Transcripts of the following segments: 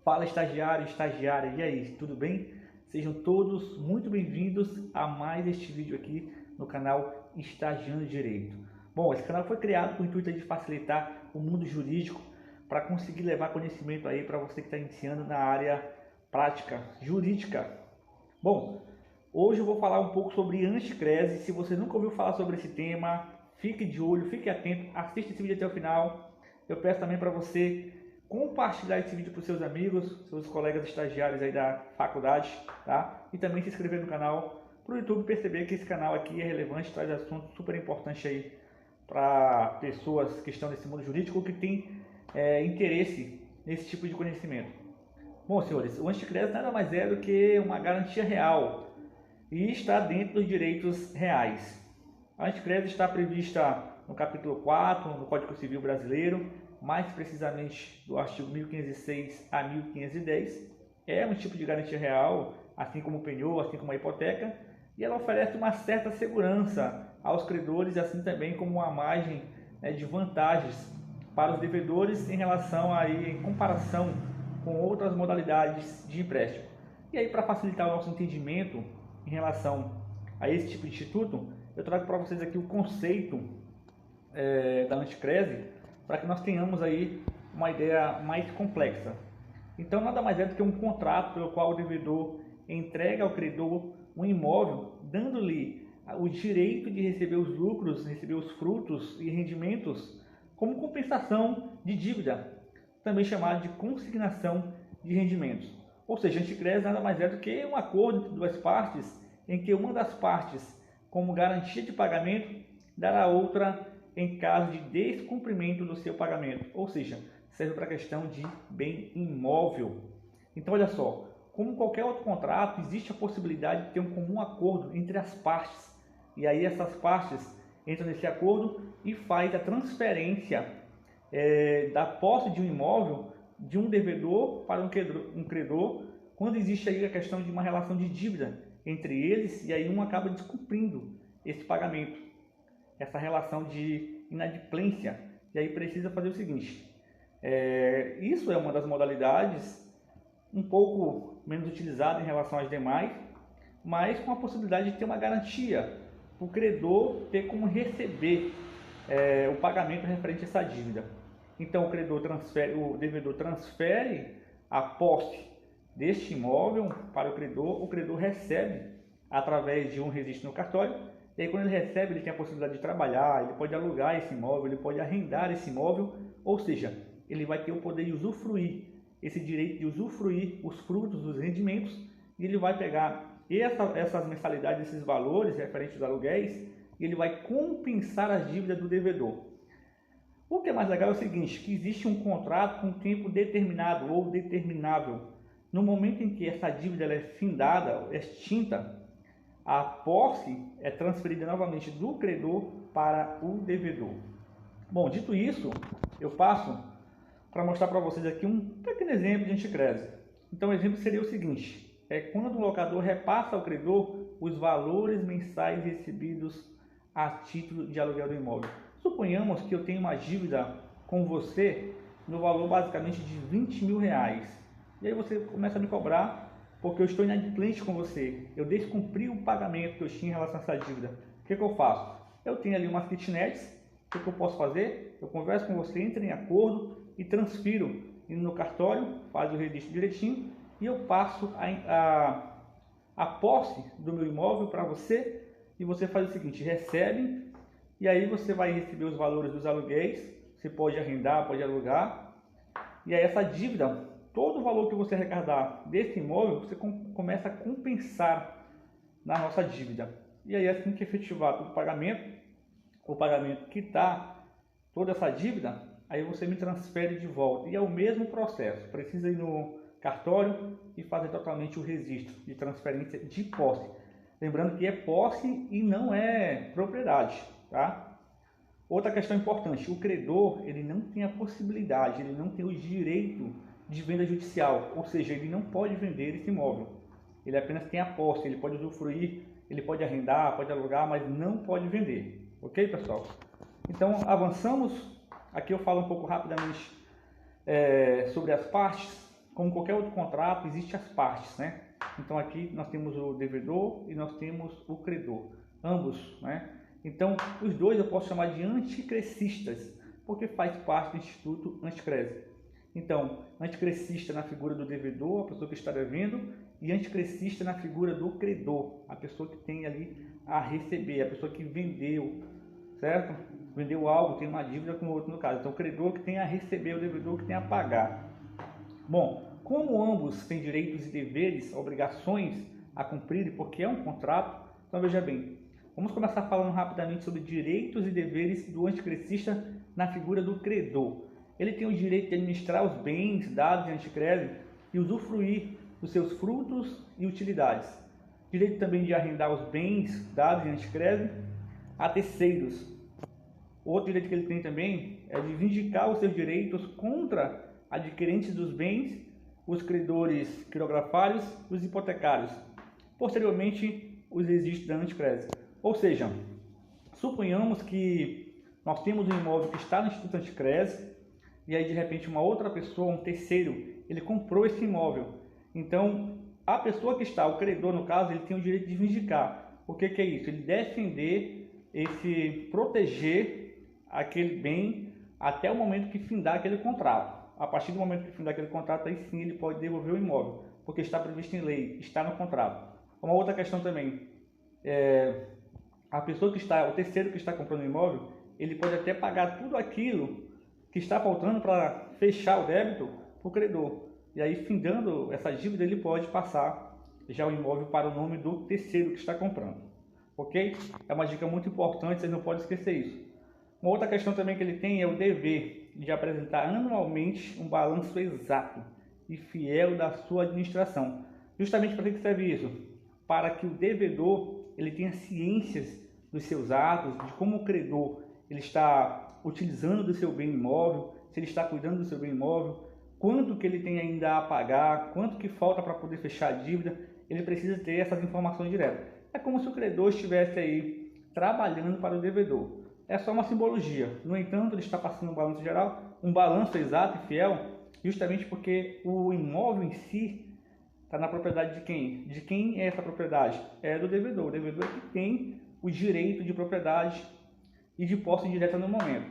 Fala estagiário, estagiária, e aí, tudo bem? Sejam todos muito bem-vindos a mais este vídeo aqui no canal Estagiando Direito. Bom, esse canal foi criado com o intuito de facilitar o mundo jurídico para conseguir levar conhecimento aí para você que está iniciando na área prática jurídica. Bom, hoje eu vou falar um pouco sobre Anticrese. Se você nunca ouviu falar sobre esse tema, fique de olho, fique atento, assista esse vídeo até o final. Eu peço também para você compartilhar esse vídeo para os seus amigos, seus colegas estagiários aí da faculdade, tá? E também se inscrever no canal, para o YouTube perceber que esse canal aqui é relevante, traz assuntos super importantes aí para pessoas que estão nesse mundo jurídico ou que têm interesse nesse tipo de conhecimento. Bom, senhores, o Anticrese nada mais é do que uma garantia real e está dentro dos direitos reais. A Anticrese está prevista no capítulo 4 no Código Civil Brasileiro, mais precisamente do artigo 1506 a 1510, é um tipo de garantia real, assim como o penhor, assim como a hipoteca, e ela oferece uma certa segurança aos credores, assim também como uma margem de vantagens para os devedores em relação aí, em comparação com outras modalidades de empréstimo. E aí, para facilitar o nosso entendimento em relação a esse tipo de instituto, eu trago para vocês aqui o conceito da Anticrese, para que nós tenhamos aí uma ideia mais complexa. Então, nada mais é do que um contrato pelo qual o devedor entrega ao credor um imóvel, dando-lhe o direito de receber os lucros, receber os frutos e rendimentos como compensação de dívida, também chamado de consignação de rendimentos. Ou seja, Anticrese nada mais é do que um acordo entre duas partes, em que uma das partes, como garantia de pagamento, dará a outra em caso de descumprimento do seu pagamento, ou seja, serve para a questão de bem imóvel. Então, olha só, como qualquer outro contrato, existe a possibilidade de ter um comum acordo entre as partes, e aí essas partes entram nesse acordo e faz a transferência da posse de um imóvel de um devedor para um credor, quando existe aí a questão de uma relação de dívida entre eles, e aí um acaba descumprindo esse pagamento, essa relação de inadimplência, e aí precisa fazer o seguinte, isso é uma das modalidades um pouco menos utilizada em relação às demais, mas com a possibilidade de ter uma garantia, o credor ter como receber o pagamento referente a essa dívida. Então o devedor transfere a posse deste imóvel para o credor recebe através de um registro no cartório. E aí, quando ele recebe, ele tem a possibilidade de trabalhar, ele pode alugar esse imóvel, ele pode arrendar esse imóvel, ou seja, ele vai ter o poder de usufruir, esse direito de usufruir os frutos dos rendimentos, e ele vai pegar essas mensalidades, esses valores referentes aos aluguéis, e ele vai compensar as dívidas do devedor. O que é mais legal é o seguinte, que existe um contrato com tempo determinado ou determinável. No momento em que essa dívida é findada, extinta, a posse é transferida novamente do credor para o devedor. Bom, dito isso, eu passo para mostrar para vocês aqui um pequeno exemplo de Anticrese. Então, o exemplo seria o seguinte, quando o locador repassa ao credor os valores mensais recebidos a título de aluguel do imóvel. Suponhamos que eu tenho uma dívida com você no valor basicamente de R$20.000. E aí você começa a me cobrar porque eu estou inadimplente com você, eu descumpri o pagamento que eu tinha em relação a essa dívida. O que eu faço? Eu tenho ali umas kitnets, o que eu posso fazer? Eu converso com você, entro em acordo e transfiro indo no cartório, faz o registro direitinho e eu passo a posse do meu imóvel para você, e você faz o seguinte, recebe, e aí você vai receber os valores dos aluguéis, você pode arrendar, pode alugar, e aí essa dívida, todo o valor que você arrecadar desse imóvel, você começa a compensar na nossa dívida. E aí, assim que efetivar o pagamento quitar toda essa dívida, aí você me transfere de volta. E é o mesmo processo, precisa ir no cartório e fazer totalmente o registro de transferência de posse. Lembrando que é posse e não é propriedade, tá? Outra questão importante, o credor, ele não tem a possibilidade, ele não tem o direito de venda judicial, ou seja, ele não pode vender esse imóvel, ele apenas tem a posse, ele pode usufruir, ele pode arrendar, pode alugar, mas não pode vender, ok, pessoal? Então, avançamos, aqui eu falo um pouco rapidamente sobre as partes, como qualquer outro contrato, existem as partes, né? Então aqui nós temos o devedor e nós temos o credor, ambos, né? Então os dois eu posso chamar de anticrecistas, porque faz parte do Instituto Anticrese. Então, anticrecista na figura do devedor, a pessoa que está devendo, e anticrecista na figura do credor, a pessoa que tem ali a receber, a pessoa que vendeu, certo? Vendeu algo, tem uma dívida com o outro no caso. Então, o credor que tem a receber, o devedor que tem a pagar. Bom, como ambos têm direitos e deveres, obrigações a cumprir, porque é um contrato, então veja bem, vamos começar falando rapidamente sobre direitos e deveres do anticrecista na figura do credor. Ele tem o direito de administrar os bens dados em anticrese e usufruir dos seus frutos e utilidades. Direito também de arrendar os bens dados em anticrese a terceiros. Outro direito que ele tem também é de vindicar os seus direitos contra adquirentes dos bens, os credores quirografários e os hipotecários. Posteriormente, os registros da anticrese. Ou seja, suponhamos que nós temos um imóvel que está no Instituto Anticrese e aí de repente uma outra pessoa, um terceiro, ele comprou esse imóvel. Então, a pessoa que está, o credor no caso, ele tem o direito de vindicar. O que é isso? Ele defender, proteger aquele bem até o momento que findar aquele contrato. A partir do momento que findar aquele contrato, aí sim ele pode devolver o imóvel, porque está previsto em lei, está no contrato. Uma outra questão também, a pessoa que está, o terceiro que está comprando o imóvel, ele pode até pagar tudo aquilo que está faltando para fechar o débito para o credor. E aí, findando essa dívida, ele pode passar já o imóvel para o nome do terceiro que está comprando. Ok? É uma dica muito importante, vocês não podem esquecer isso. Uma outra questão também que ele tem é o dever de apresentar anualmente um balanço exato e fiel da sua administração. Justamente para que serve isso? Para que o devedor ele tenha ciências dos seus atos, de como o credor ele está utilizando do seu bem imóvel, se ele está cuidando do seu bem imóvel, quanto que ele tem ainda a pagar, quanto que falta para poder fechar a dívida. Ele precisa ter essas informações diretas. É como se o credor estivesse aí trabalhando para o devedor. É só uma simbologia. No entanto, ele está passando um balanço geral, um balanço exato e fiel, justamente porque o imóvel em si está na propriedade de quem? De quem é essa propriedade? É do devedor. O devedor é que tem o direito de propriedade e de posse indireta no momento.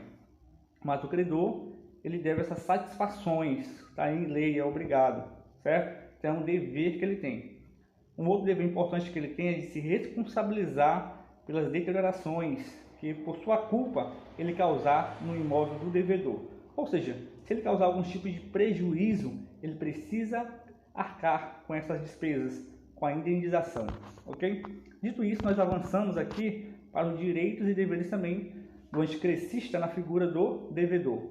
Mas o credor, ele deve essas satisfações, está em lei, é obrigado, certo? Então é um dever que ele tem. Um outro dever importante que ele tem é de se responsabilizar pelas deteriorações que, por sua culpa, ele causar no imóvel do devedor. Ou seja, se ele causar algum tipo de prejuízo, ele precisa arcar com essas despesas, com a indenização, ok? Dito isso, nós avançamos aqui para os direitos e deveres também do anticrecista na figura do devedor.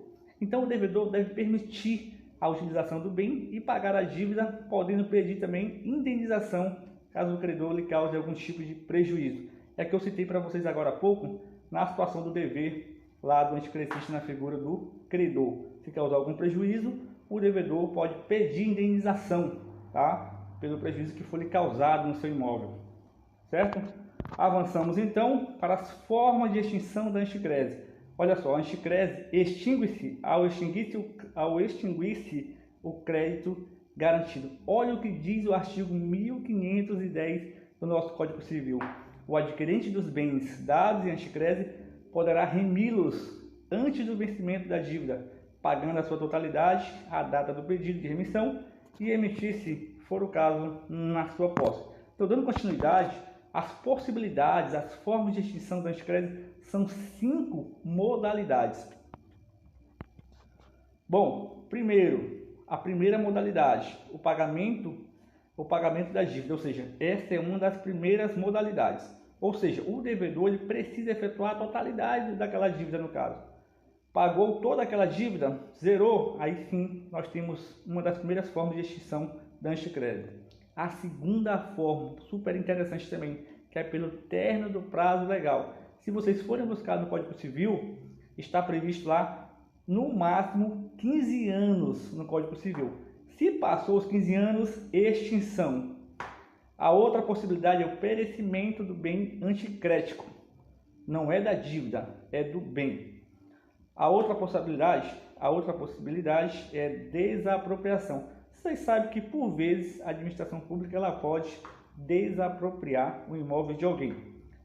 Então, o devedor deve permitir a utilização do bem e pagar a dívida, podendo pedir também indenização caso o credor lhe cause algum tipo de prejuízo. É que eu citei para vocês agora há pouco, na situação do dever lá do anticrecista na figura do credor. Se causar algum prejuízo, o devedor pode pedir indenização, tá? Pelo prejuízo que foi lhe causado no seu imóvel, certo? Avançamos então para as formas de extinção da anticrese. Olha só, a anticrese extingue-se ao extinguir-se o crédito garantido. Olha o que diz o artigo 1510 do nosso Código Civil. O adquirente dos bens dados em anticrese poderá remi-los antes do vencimento da dívida, pagando a sua totalidade à data do pedido de remissão e emitir, se for o caso, na sua posse. Então, dando continuidade, as possibilidades, as formas de extinção da anticrese são 5 modalidades. Bom, a primeira modalidade, o pagamento da dívida, ou seja, essa é uma das primeiras modalidades. Ou seja, o devedor ele precisa efetuar a totalidade daquela dívida no caso. Pagou toda aquela dívida, zerou, aí sim nós temos uma das primeiras formas de extinção da anticrese. A segunda forma, super interessante também, que é pelo término do prazo legal. Se vocês forem buscar no Código Civil, está previsto lá no máximo 15 anos no Código Civil. Se passou os 15 anos, extinção. A outra possibilidade é o perecimento do bem anticrético. Não é da dívida, é do bem. A outra possibilidade é desapropriação. Vocês sabem que por vezes a administração pública ela pode desapropriar o imóvel de alguém.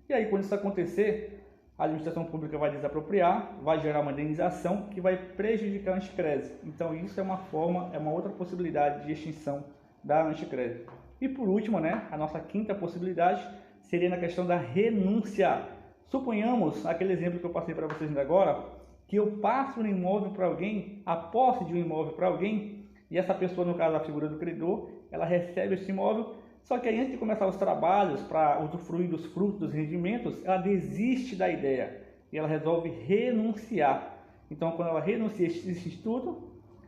E aí quando isso acontecer, a administração pública vai desapropriar, vai gerar uma indenização que vai prejudicar a Anticrez. Então isso é uma outra possibilidade de extinção da Anticrez. E por último, a nossa quinta possibilidade seria na questão da renúncia. Suponhamos, aquele exemplo que eu passei para vocês ainda agora, que eu passo um imóvel para alguém, a posse de um imóvel para alguém, e essa pessoa, no caso a figura do credor, ela recebe esse imóvel, só que aí antes de começar os trabalhos para usufruir dos frutos, dos rendimentos, ela desiste da ideia e ela resolve renunciar. Então, quando ela renuncia esse instituto,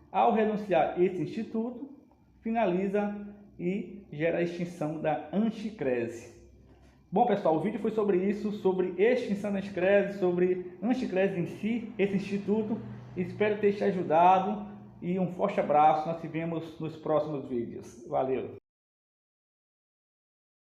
ao renunciar esse instituto, finaliza e gera a extinção da Anticrez. Bom, pessoal, o vídeo foi sobre isso, sobre extinção da Anticrez, sobre Anticrez em si, esse instituto. Espero ter te ajudado e um forte abraço. Nós nos vemos nos próximos vídeos. Valeu!